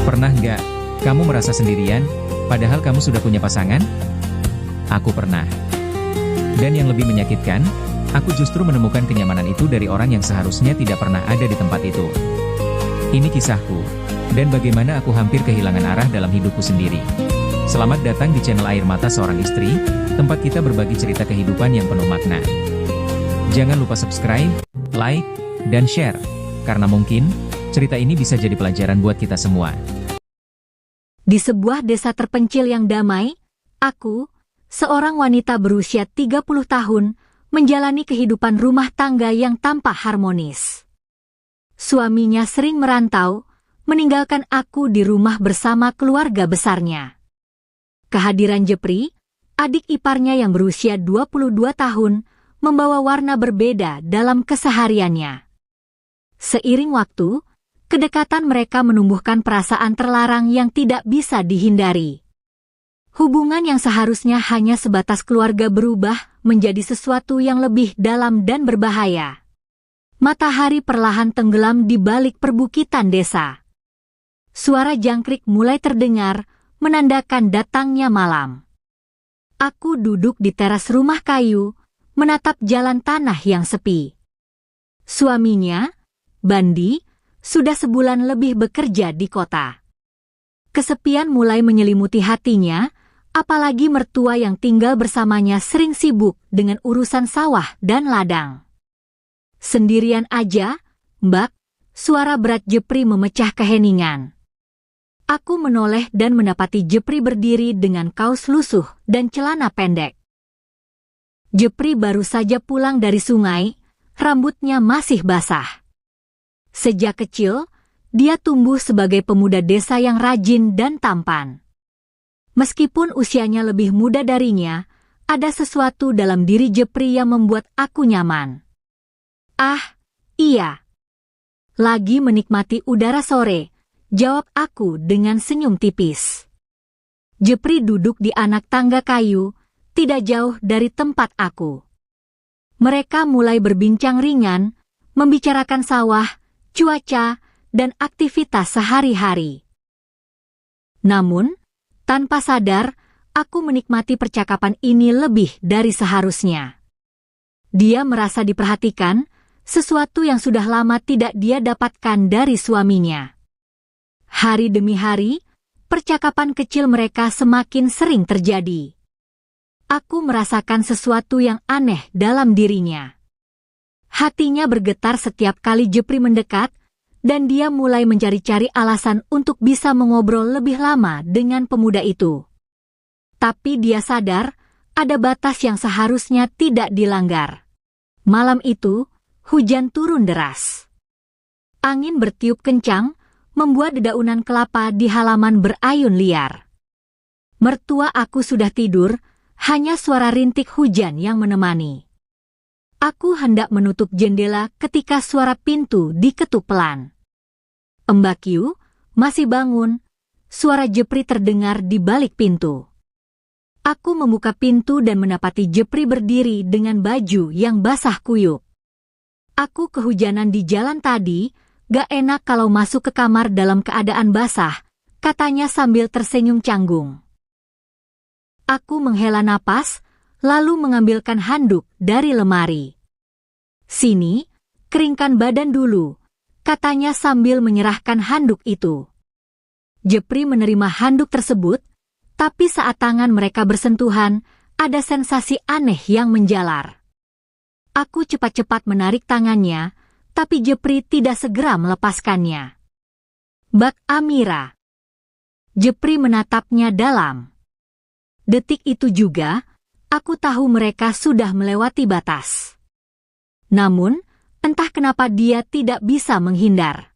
Pernah nggak kamu merasa sendirian, padahal kamu sudah punya pasangan? Aku pernah. Dan yang lebih menyakitkan, aku justru menemukan kenyamanan itu dari orang yang seharusnya tidak pernah ada di tempat itu. Ini kisahku, dan bagaimana aku hampir kehilangan arah dalam hidupku sendiri. Selamat datang di channel Air Mata Seorang Istri, tempat kita berbagi cerita kehidupan yang penuh makna. Jangan lupa subscribe, like, dan share, karena mungkin cerita ini bisa jadi pelajaran buat kita semua. Di sebuah desa terpencil yang damai, aku, seorang wanita berusia 30 tahun, menjalani kehidupan rumah tangga yang tampak harmonis. Suaminya sering merantau, meninggalkan aku di rumah bersama keluarga besarnya. Kehadiran Jepri, adik iparnya yang berusia 22 tahun, membawa warna berbeda dalam kesehariannya. Seiring waktu, kedekatan mereka menumbuhkan perasaan terlarang yang tidak bisa dihindari. Hubungan yang seharusnya hanya sebatas keluarga berubah menjadi sesuatu yang lebih dalam dan berbahaya. Matahari perlahan tenggelam di balik perbukitan desa. Suara jangkrik mulai terdengar, menandakan datangnya malam. Aku duduk di teras rumah kayu, menatap jalan tanah yang sepi. Suaminya, Bandi, sudah sebulan lebih bekerja di kota. Kesepian mulai menyelimuti hatinya, apalagi mertua yang tinggal bersamanya sering sibuk dengan urusan sawah dan ladang. Sendirian aja, Mbak, suara berat Jepri memecah keheningan. Aku menoleh dan mendapati Jepri berdiri dengan kaos lusuh dan celana pendek. Jepri baru saja pulang dari sungai, rambutnya masih basah. Sejak kecil, dia tumbuh sebagai pemuda desa yang rajin dan tampan. Meskipun usianya lebih muda darinya, ada sesuatu dalam diri Jepri yang membuat aku nyaman. Ah, iya. Lagi menikmati udara sore, jawab aku dengan senyum tipis. Jepri duduk di anak tangga kayu, tidak jauh dari tempat aku. Mereka mulai berbincang ringan, membicarakan sawah, cuaca, dan aktivitas sehari-hari. Namun, tanpa sadar, aku menikmati percakapan ini lebih dari seharusnya. Dia merasa diperhatikan, sesuatu yang sudah lama tidak dia dapatkan dari suaminya. Hari demi hari, percakapan kecil mereka semakin sering terjadi. Aku merasakan sesuatu yang aneh dalam dirinya. Hatinya bergetar setiap kali Jepri mendekat, dan dia mulai mencari-cari alasan untuk bisa mengobrol lebih lama dengan pemuda itu. Tapi dia sadar, ada batas yang seharusnya tidak dilanggar. Malam itu, hujan turun deras. Angin bertiup kencang, membuat dedaunan kelapa di halaman berayun liar. Mertua aku sudah tidur, hanya suara rintik hujan yang menemani. Aku hendak menutup jendela ketika suara pintu diketuk pelan. Mbak Yu, masih bangun? Suara Jepri terdengar di balik pintu. Aku membuka pintu dan mendapati Jepri berdiri dengan baju yang basah kuyup. Aku kehujanan di jalan tadi, gak enak kalau masuk ke kamar dalam keadaan basah, katanya sambil tersenyum canggung. Aku menghela napas, lalu mengambilkan handuk dari lemari. Sini, keringkan badan dulu, katanya sambil menyerahkan handuk itu. Jepri menerima handuk tersebut, tapi saat tangan mereka bersentuhan, ada sensasi aneh yang menjalar. Aku cepat-cepat menarik tangannya, tapi Jepri tidak segera melepaskannya. Bak Amira. Jepri menatapnya dalam. Detik itu juga, aku tahu mereka sudah melewati batas. Namun, entah kenapa dia tidak bisa menghindar.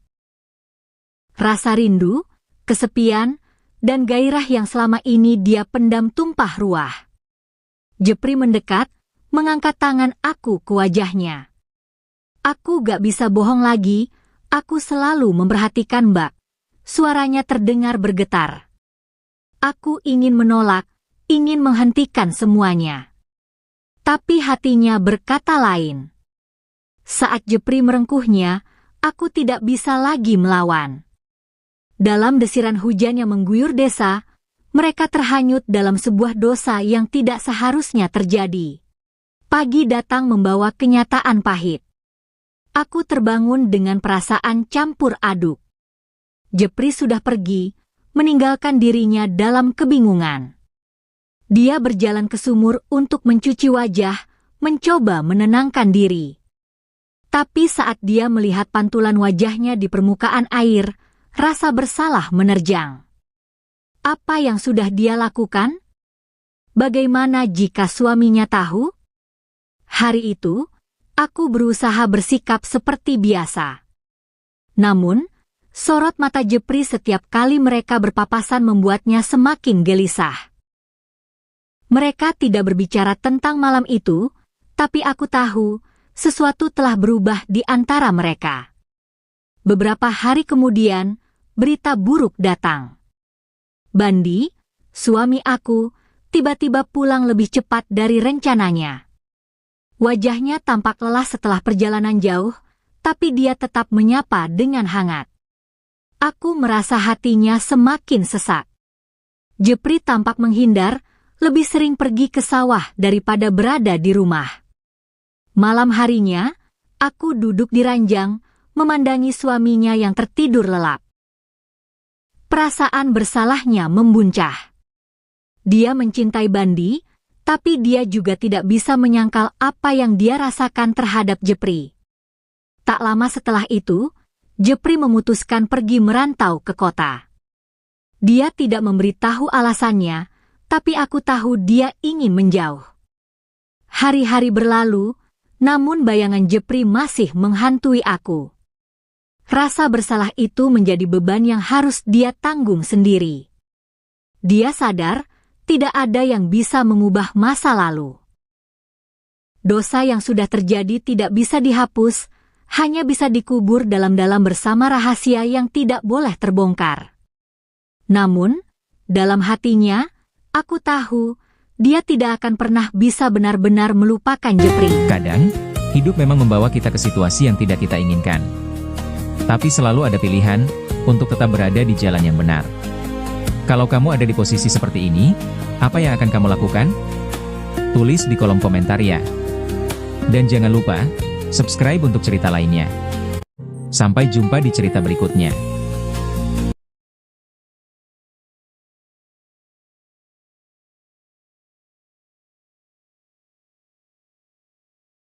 Rasa rindu, kesepian, dan gairah yang selama ini dia pendam tumpah ruah. Jepri mendekat, mengangkat tangan aku ke wajahnya. Aku gak bisa bohong lagi, aku selalu memperhatikan Mbak. Suaranya terdengar bergetar. Aku ingin menolak, ingin menghentikan semuanya. Tapi hatinya berkata lain. Saat Jepri merengkuhnya, aku tidak bisa lagi melawan. Dalam desiran hujan yang mengguyur desa, mereka terhanyut dalam sebuah dosa yang tidak seharusnya terjadi. Pagi datang membawa kenyataan pahit. Aku terbangun dengan perasaan campur aduk. Jepri sudah pergi, meninggalkan dirinya dalam kebingungan. Dia berjalan ke sumur untuk mencuci wajah, mencoba menenangkan diri. Tapi saat dia melihat pantulan wajahnya di permukaan air, rasa bersalah menerjang. Apa yang sudah dia lakukan? Bagaimana jika suaminya tahu? Hari itu, aku berusaha bersikap seperti biasa. Namun, sorot mata Jepri setiap kali mereka berpapasan membuatnya semakin gelisah. Mereka tidak berbicara tentang malam itu, tapi aku tahu sesuatu telah berubah di antara mereka. Beberapa hari kemudian, berita buruk datang. Bandi, suami aku, tiba-tiba pulang lebih cepat dari rencananya. Wajahnya tampak lelah setelah perjalanan jauh, tapi dia tetap menyapa dengan hangat. Aku merasa hatinya semakin sesak. Jepri tampak menghindar, lebih sering pergi ke sawah daripada berada di rumah. Malam harinya, aku duduk di ranjang, memandangi suaminya yang tertidur lelap. Perasaan bersalahnya membuncah. Dia mencintai Bandi, tapi dia juga tidak bisa menyangkal apa yang dia rasakan terhadap Jepri. Tak lama setelah itu, Jepri memutuskan pergi merantau ke kota. Dia tidak memberitahu alasannya, tapi aku tahu dia ingin menjauh. Hari-hari berlalu, namun bayangan Jepri masih menghantui aku. Rasa bersalah itu menjadi beban yang harus dia tanggung sendiri. Dia sadar tidak ada yang bisa mengubah masa lalu. Dosa yang sudah terjadi tidak bisa dihapus, hanya bisa dikubur dalam-dalam bersama rahasia yang tidak boleh terbongkar. Namun, dalam hatinya, aku tahu dia tidak akan pernah bisa benar-benar melupakan Jepri. Kadang, hidup memang membawa kita ke situasi yang tidak kita inginkan. Tapi selalu ada pilihan untuk tetap berada di jalan yang benar. Kalau kamu ada di posisi seperti ini, apa yang akan kamu lakukan? Tulis di kolom komentar ya. Dan jangan lupa, subscribe untuk cerita lainnya. Sampai jumpa di cerita berikutnya.